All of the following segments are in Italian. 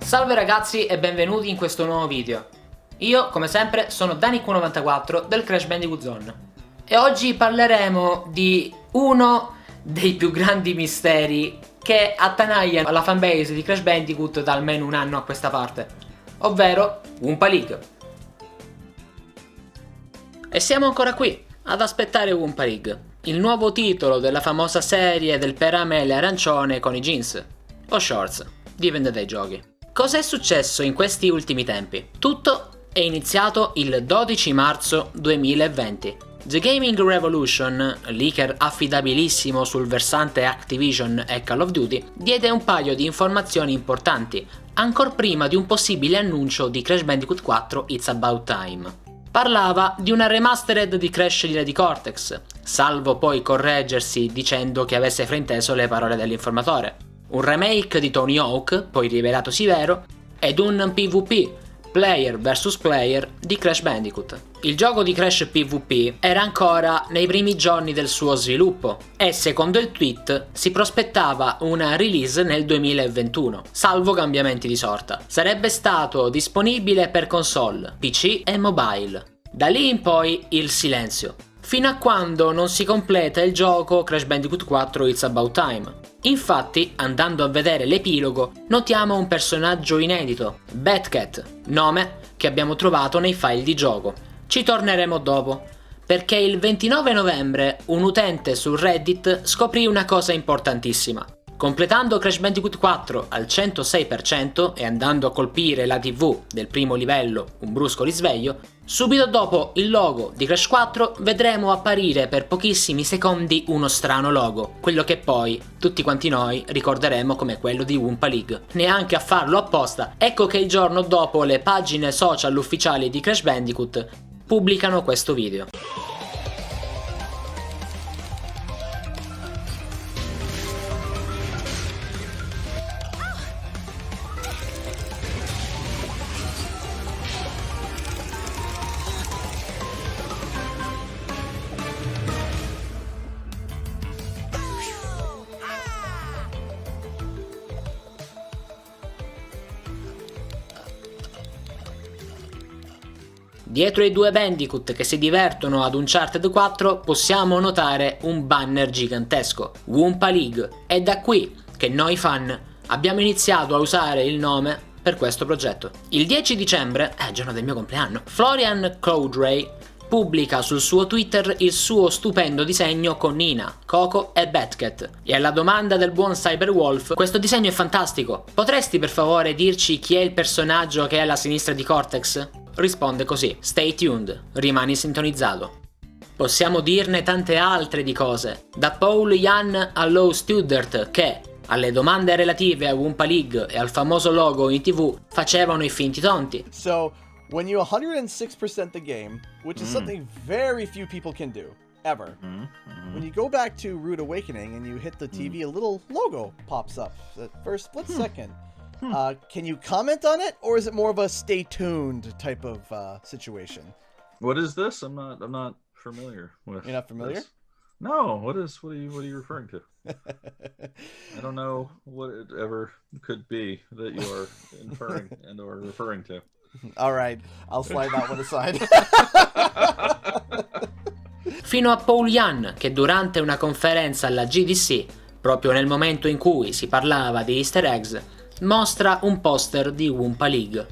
Salve ragazzi e benvenuti in questo nuovo video. Io, come sempre, sono DaniQ94 del Crash Bandicoot Zone e oggi parleremo di uno dei più grandi misteri che attanaglia la fanbase di Crash Bandicoot da almeno un anno a questa parte, ovvero Oompa League. E siamo ancora qui, ad aspettare Oompa League, il nuovo titolo della famosa serie del peramele arancione con i jeans, o shorts, dipende dai giochi. Cosa è successo in questi ultimi tempi? Tutto è iniziato il 12 marzo 2020. The Gaming Revolution, leaker affidabilissimo sul versante Activision e Call of Duty, diede un paio di informazioni importanti, ancor prima di un possibile annuncio di Crash Bandicoot 4 It's About Time. Parlava di una remastered di Crash di Lady Cortex, salvo poi correggersi dicendo che avesse frainteso le parole dell'informatore. Un remake di Tony Hawk, poi rivelatosi vero, ed un PvP, player vs player, di Crash Bandicoot. Il gioco di Crash PvP era ancora nei primi giorni del suo sviluppo e, secondo il tweet, si prospettava una release nel 2021, salvo cambiamenti di sorta. Sarebbe stato disponibile per console, PC e mobile. Da lì in poi il silenzio, fino a quando non si completa il gioco Crash Bandicoot 4 It's About Time. Infatti, andando a vedere l'epilogo, notiamo un personaggio inedito, Batcat, nome che abbiamo trovato nei file di gioco. Ci torneremo dopo, perché il 29 novembre un utente su Reddit scoprì una cosa importantissima. Completando Crash Bandicoot 4 al 106% e andando a colpire la TV del primo livello, un brusco risveglio, subito dopo il logo di Crash 4 vedremo apparire per pochissimi secondi uno strano logo, quello che poi tutti quanti noi ricorderemo come quello di Oompa League. Neanche a farlo apposta, ecco che il giorno dopo le pagine social ufficiali di Crash Bandicoot pubblicano questo video. Dietro i due Bandicoot che si divertono ad Uncharted 4 possiamo notare un banner gigantesco, Oompa League. È da qui che noi fan abbiamo iniziato a usare il nome per questo progetto. Il 10 dicembre, giorno del mio compleanno, Florian Cowdray pubblica sul suo Twitter il suo stupendo disegno con Nina, Coco e Batcat. E alla domanda del buon Cyberwolf, questo disegno è fantastico, potresti per favore dirci chi è il personaggio che è alla sinistra di Cortex? Risponde così: stay tuned, rimani sintonizzato. Possiamo dirne tante altre di cose, da Paul Yan a Low Studert che, alle domande relative a Oompa League e al famoso logo in TV, facevano i finti tonti. So, when you 106% the game, which is something very few people can do, ever, when you go back to Rude Awakening and you hit the TV, a little logo pops up for a split second. Can you comment on it, or is it more of a stay tuned type of situation? What is this? I'm not familiar with. You're not familiar? This. No. What are you referring to? I don't know what it ever could be that you are inferring and or referring to. All right, I'll slide that one aside. Fino a Paul Yan che durante una conferenza alla GDC, proprio nel momento in cui si parlava di easter eggs, mostra un poster di Oompa League.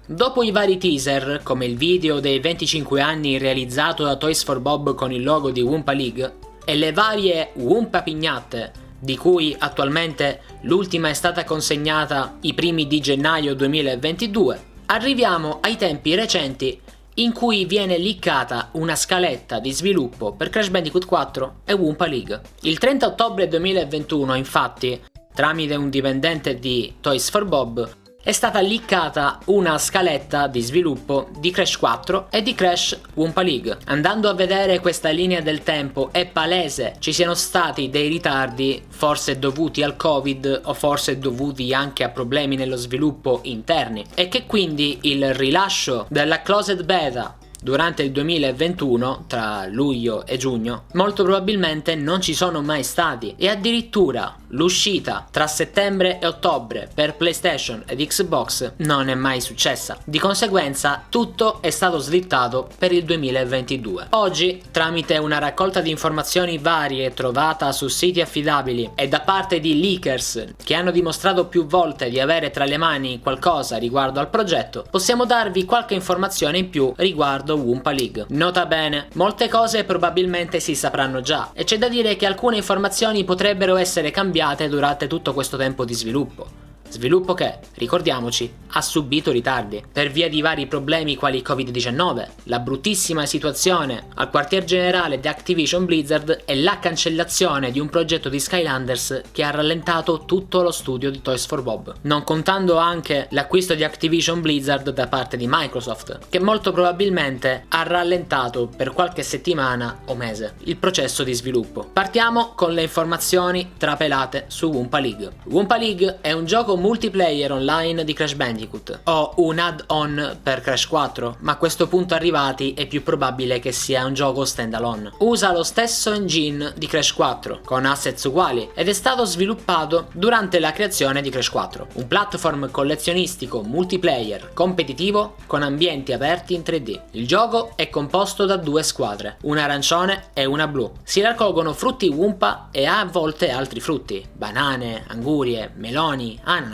Dopo i vari teaser, come il video dei 25 anni realizzato da Toys for Bob con il logo di Oompa League, e le varie Oompa Pignatte, di cui attualmente l'ultima è stata consegnata i primi di gennaio 2022, arriviamo ai tempi recenti in cui viene leakata una scaletta di sviluppo per Crash Bandicoot 4 e Oompa League. Il 30 ottobre 2021, infatti, tramite un dipendente di Toys for Bob, è stata leakata una scaletta di sviluppo di Crash 4 e di Crash Oompa League. Andando a vedere questa linea del tempo è palese ci siano stati dei ritardi, forse dovuti al Covid o forse dovuti anche a problemi nello sviluppo interni, e che quindi il rilascio della closed beta durante il 2021, tra luglio e giugno, molto probabilmente non ci sono mai stati, e addirittura l'uscita tra settembre e ottobre per PlayStation ed Xbox non è mai successa. Di conseguenza tutto è stato slittato per il 2022. Oggi, tramite una raccolta di informazioni varie trovata su siti affidabili e da parte di leakers che hanno dimostrato più volte di avere tra le mani qualcosa riguardo al progetto, possiamo darvi qualche informazione in più riguardo Wumpa League. Nota bene, molte cose probabilmente si sapranno già, e c'è da dire che alcune informazioni potrebbero essere cambiate durante tutto questo tempo di sviluppo. Sviluppo che, ricordiamoci, ha subito ritardi per via di vari problemi quali Covid-19, la bruttissima situazione al quartier generale di Activision Blizzard e la cancellazione di un progetto di Skylanders che ha rallentato tutto lo studio di Toys for Bob, non contando anche l'acquisto di Activision Blizzard da parte di Microsoft, che molto probabilmente ha rallentato per qualche settimana o mese il processo di sviluppo. Partiamo con le informazioni trapelate su Wumpa League. Wumpa League è un gioco multiplayer online di Crash Bandicoot, o un add-on per Crash 4, ma a questo punto arrivati è più probabile che sia un gioco standalone. Usa lo stesso engine di Crash 4, con assets uguali, ed è stato sviluppato durante la creazione di Crash 4, un platform collezionistico multiplayer competitivo con ambienti aperti in 3D. Il gioco è composto da due squadre, una arancione e una blu. Si raccolgono frutti Wumpa e a volte altri frutti, banane, angurie, meloni, ananas,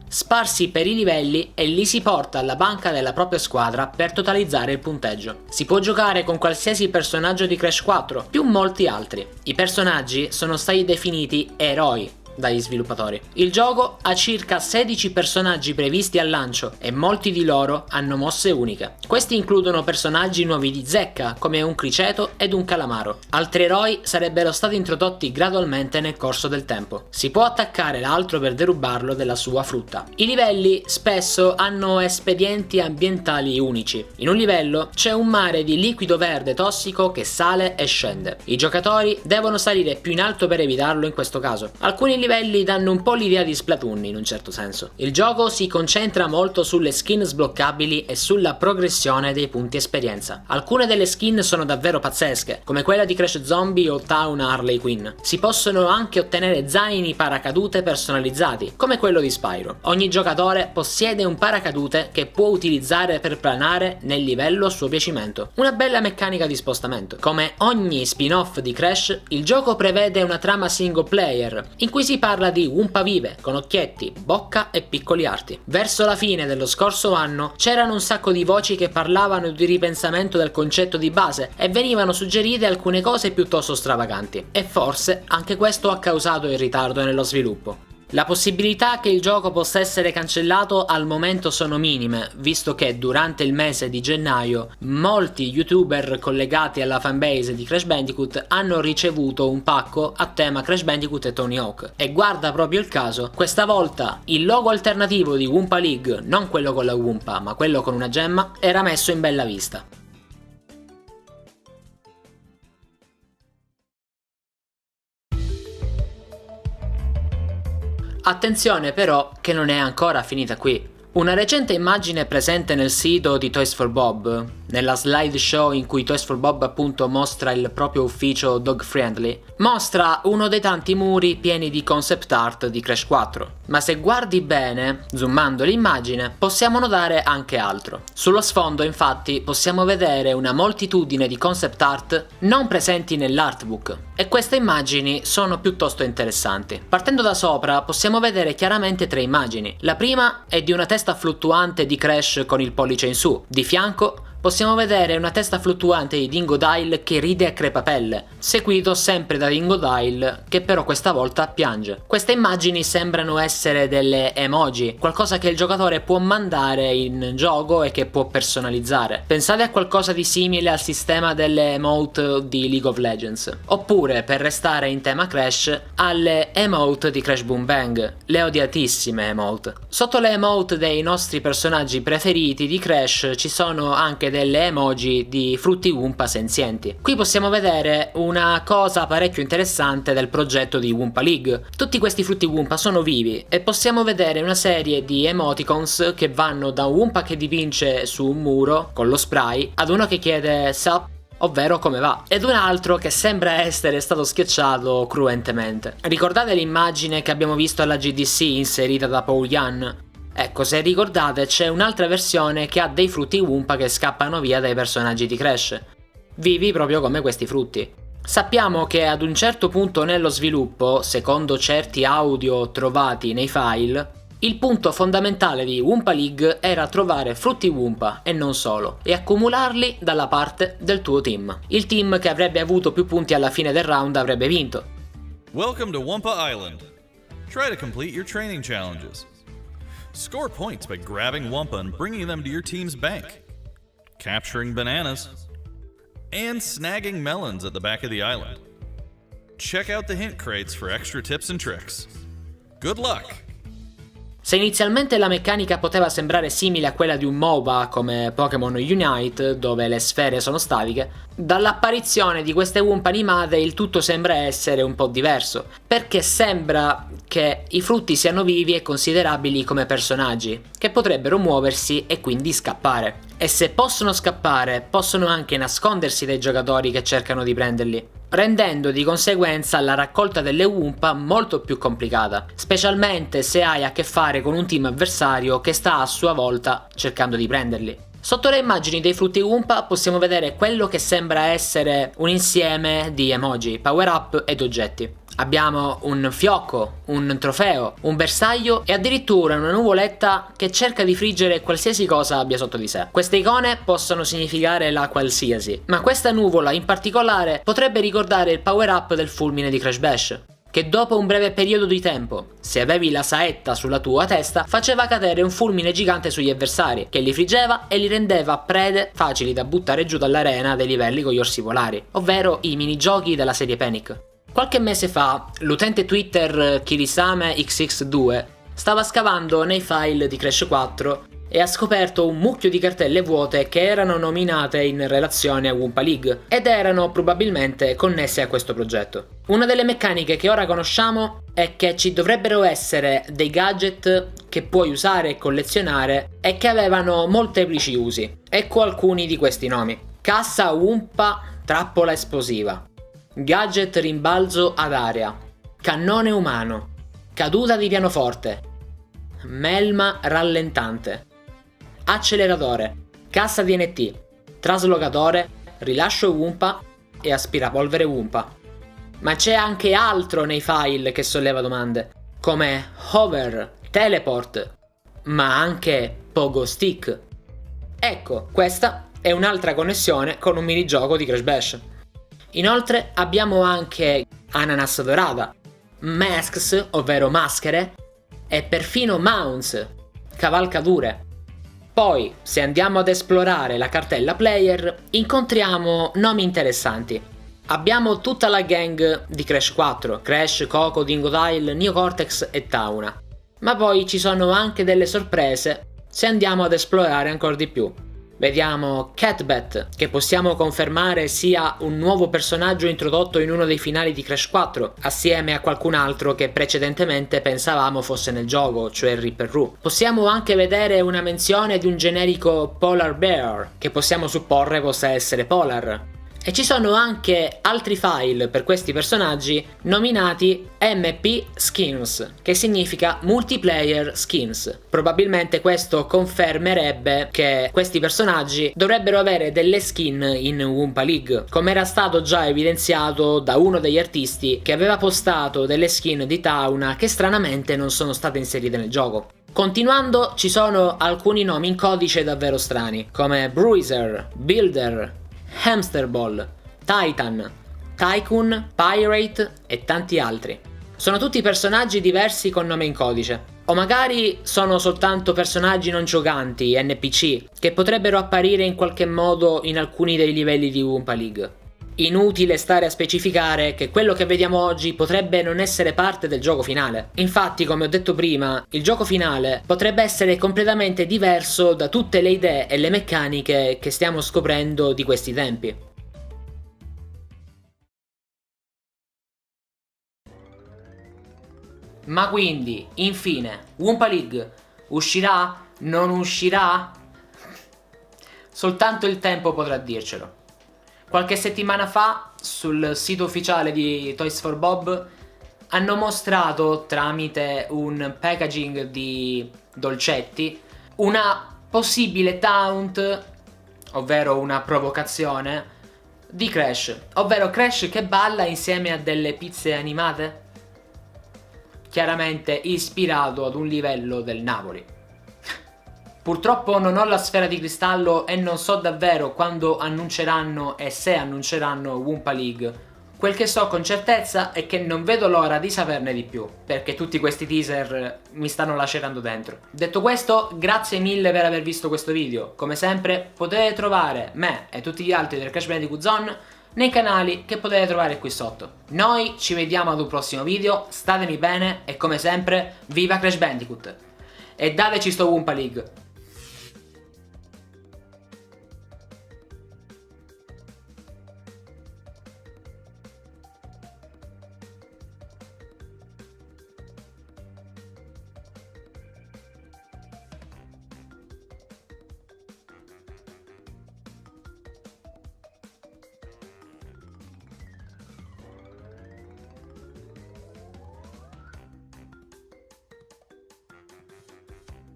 sparsi per i livelli, e li si porta alla banca della propria squadra per totalizzare il punteggio. Si può giocare con qualsiasi personaggio di Crash 4, più molti altri. I personaggi sono stati definiti eroi dagli sviluppatori. Il gioco ha circa 16 personaggi previsti al lancio e molti di loro hanno mosse uniche. Questi includono personaggi nuovi di zecca come un criceto ed un calamaro. Altri eroi sarebbero stati introdotti gradualmente nel corso del tempo. Si può attaccare l'altro per derubarlo della sua frutta. I livelli spesso hanno espedienti ambientali unici. In un livello c'è un mare di liquido verde tossico che sale e scende. I giocatori devono salire più in alto per evitarlo in questo caso. Alcuni livelli danno un po' l'idea di Splatoon in un certo senso. Il gioco si concentra molto sulle skin sbloccabili e sulla progressione dei punti esperienza. Alcune delle skin sono davvero pazzesche, come quella di Crash Zombie o Town Harley Quinn. Si possono anche ottenere zaini paracadute personalizzati, come quello di Spyro. Ogni giocatore possiede un paracadute che può utilizzare per planare nel livello a suo piacimento. Una bella meccanica di spostamento. Come ogni spin-off di Crash, il gioco prevede una trama single player, in cui si parla di Wumpa vive, con occhietti, bocca e piccoli arti. Verso la fine dello scorso anno c'erano un sacco di voci che parlavano di ripensamento del concetto di base e venivano suggerite alcune cose piuttosto stravaganti, e forse anche questo ha causato il ritardo nello sviluppo. La possibilità che il gioco possa essere cancellato al momento sono minime, visto che durante il mese di gennaio molti youtuber collegati alla fanbase di Crash Bandicoot hanno ricevuto un pacco a tema Crash Bandicoot e Tony Hawk. E guarda proprio il caso, questa volta il logo alternativo di Wumpa League, non quello con la Wumpa ma quello con una gemma, era messo in bella vista. Attenzione però che non è ancora finita qui. Una recente immagine presente nel sito di Toys for Bob, nella slideshow in cui Toys for Bob appunto mostra il proprio ufficio dog friendly, mostra uno dei tanti muri pieni di concept art di Crash 4. Ma se guardi bene, zoomando l'immagine, possiamo notare anche altro. Sullo sfondo infatti possiamo vedere una moltitudine di concept art non presenti nell'artbook, e queste immagini sono piuttosto interessanti. Partendo da sopra possiamo vedere chiaramente tre immagini. La prima è di una testa fluttuante di Crash con il pollice in su. Di fianco possiamo vedere una testa fluttuante di Dingodile che ride a crepapelle, seguito sempre da Dingodile che però questa volta piange. Queste immagini sembrano essere delle emoji, qualcosa che il giocatore può mandare in gioco e che può personalizzare. Pensate a qualcosa di simile al sistema delle emote di League of Legends, oppure, per restare in tema Crash, alle emote di Crash Boom Bang, le odiatissime emote. Sotto le emote dei nostri personaggi preferiti di Crash ci sono anche anche delle emoji di frutti Wumpa senzienti. Qui possiamo vedere una cosa parecchio interessante del progetto di Wumpa League. Tutti questi frutti Wumpa sono vivi e possiamo vedere una serie di emoticons che vanno da un Wumpa che dipinge su un muro con lo spray ad uno che chiede sup, ovvero come va, ed un altro che sembra essere stato schiacciato cruentemente. Ricordate l'immagine che abbiamo visto alla GDC inserita da Paul Yan? Ecco, se ricordate c'è un'altra versione che ha dei frutti Wumpa che scappano via dai personaggi di Crash, vivi proprio come questi frutti. Sappiamo che ad un certo punto nello sviluppo, secondo certi audio trovati nei file, il punto fondamentale di Wumpa League era trovare frutti Wumpa e non solo, e accumularli dalla parte del tuo team. Il team che avrebbe avuto più punti alla fine del round avrebbe vinto. Welcome to Wumpa Island. Try to complete your training challenges. Score points by grabbing Wumpa and bringing them to your team's bank, capturing bananas, and snagging melons at the back of the island. Check out the hint crates for extra tips and tricks. Good luck! Se inizialmente la meccanica poteva sembrare simile a quella di un MOBA come Pokémon Unite, dove le sfere sono statiche, dall'apparizione di queste Wumpa animate il tutto sembra essere un po' diverso, perché sembra che i frutti siano vivi e considerabili come personaggi, che potrebbero muoversi e quindi scappare. E se possono scappare, possono anche nascondersi dai giocatori che cercano di prenderli, rendendo di conseguenza la raccolta delle Wumpa molto più complicata, specialmente se hai a che fare con un team avversario che sta a sua volta cercando di prenderli. Sotto le immagini dei frutti Wumpa possiamo vedere quello che sembra essere un insieme di emoji, power up ed oggetti. Abbiamo un fiocco, un trofeo, un bersaglio e addirittura una nuvoletta che cerca di friggere qualsiasi cosa abbia sotto di sé. Queste icone possono significare la qualsiasi, ma questa nuvola in particolare potrebbe ricordare il power up del fulmine di Crash Bash, che dopo un breve periodo di tempo, se avevi la saetta sulla tua testa, faceva cadere un fulmine gigante sugli avversari, che li friggeva e li rendeva prede facili da buttare giù dall'arena dei livelli con gli orsi polari, ovvero i minigiochi della serie Panic. Qualche mese fa, l'utente Twitter Kirisame XX2 stava scavando nei file di Crash 4 e ha scoperto un mucchio di cartelle vuote che erano nominate in relazione a Wumpa League ed erano probabilmente connesse a questo progetto. Una delle meccaniche che ora conosciamo è che ci dovrebbero essere dei gadget che puoi usare e collezionare e che avevano molteplici usi. Ecco alcuni di questi nomi: cassa Wumpa trappola esplosiva, gadget rimbalzo ad aria, cannone umano, caduta di pianoforte, melma rallentante, acceleratore, cassa DNT, traslocatore, rilascio Wumpa e aspirapolvere Wumpa. Ma c'è anche altro nei file che solleva domande, come hover, teleport, ma anche pogo stick. Ecco, questa è un'altra connessione con un minigioco di Crash Bash. Inoltre abbiamo anche ananas dorata, masks, ovvero maschere, e perfino mounts, cavalcature. Poi, se andiamo ad esplorare la cartella player, incontriamo nomi interessanti. Abbiamo tutta la gang di Crash 4, Crash, Coco, Dingodile, Neocortex e Tauna. Ma poi ci sono anche delle sorprese se andiamo ad esplorare ancora di più. Vediamo Catbat, che possiamo confermare sia un nuovo personaggio introdotto in uno dei finali di Crash 4, assieme a qualcun altro che precedentemente pensavamo fosse nel gioco, cioè Ripper Roo. Possiamo anche vedere una menzione di un generico Polar Bear, che possiamo supporre possa essere Polar. E ci sono anche altri file per questi personaggi nominati MP Skins, che significa Multiplayer Skins. Probabilmente questo confermerebbe che questi personaggi dovrebbero avere delle skin in Wumpa League, come era stato già evidenziato da uno degli artisti che aveva postato delle skin di Tauna che stranamente non sono state inserite nel gioco. Continuando, ci sono alcuni nomi in codice davvero strani, come Bruiser, Builder, Hamster Ball, Titan, Tycoon, Pirate e tanti altri. Sono tutti personaggi diversi con nome in codice, o magari sono soltanto personaggi non giocanti, NPC, che potrebbero apparire in qualche modo in alcuni dei livelli di Wumpa League. Inutile stare a specificare che quello che vediamo oggi potrebbe non essere parte del gioco finale. Infatti, come ho detto prima, il gioco finale potrebbe essere completamente diverso da tutte le idee e le meccaniche che stiamo scoprendo di questi tempi. Ma quindi, infine, Wumpa League uscirà? Non uscirà? Soltanto il tempo potrà dircelo. Qualche settimana fa, sul sito ufficiale di Toys for Bob, hanno mostrato, tramite un packaging di dolcetti, una possibile taunt, ovvero una provocazione, di Crash. Ovvero Crash che balla insieme a delle pizze animate. Chiaramente ispirato ad un livello del Napoli. Purtroppo non ho la sfera di cristallo e non so davvero quando annunceranno e se annunceranno Wumpa League. Quel che so con certezza è che non vedo l'ora di saperne di più, perché tutti questi teaser mi stanno lacerando dentro. Detto questo, grazie mille per aver visto questo video. Come sempre potete trovare me e tutti gli altri del Crash Bandicoot Zone nei canali che potete trovare qui sotto. Noi ci vediamo ad un prossimo video, statemi bene e come sempre, viva Crash Bandicoot! E dateci sto Wumpa League!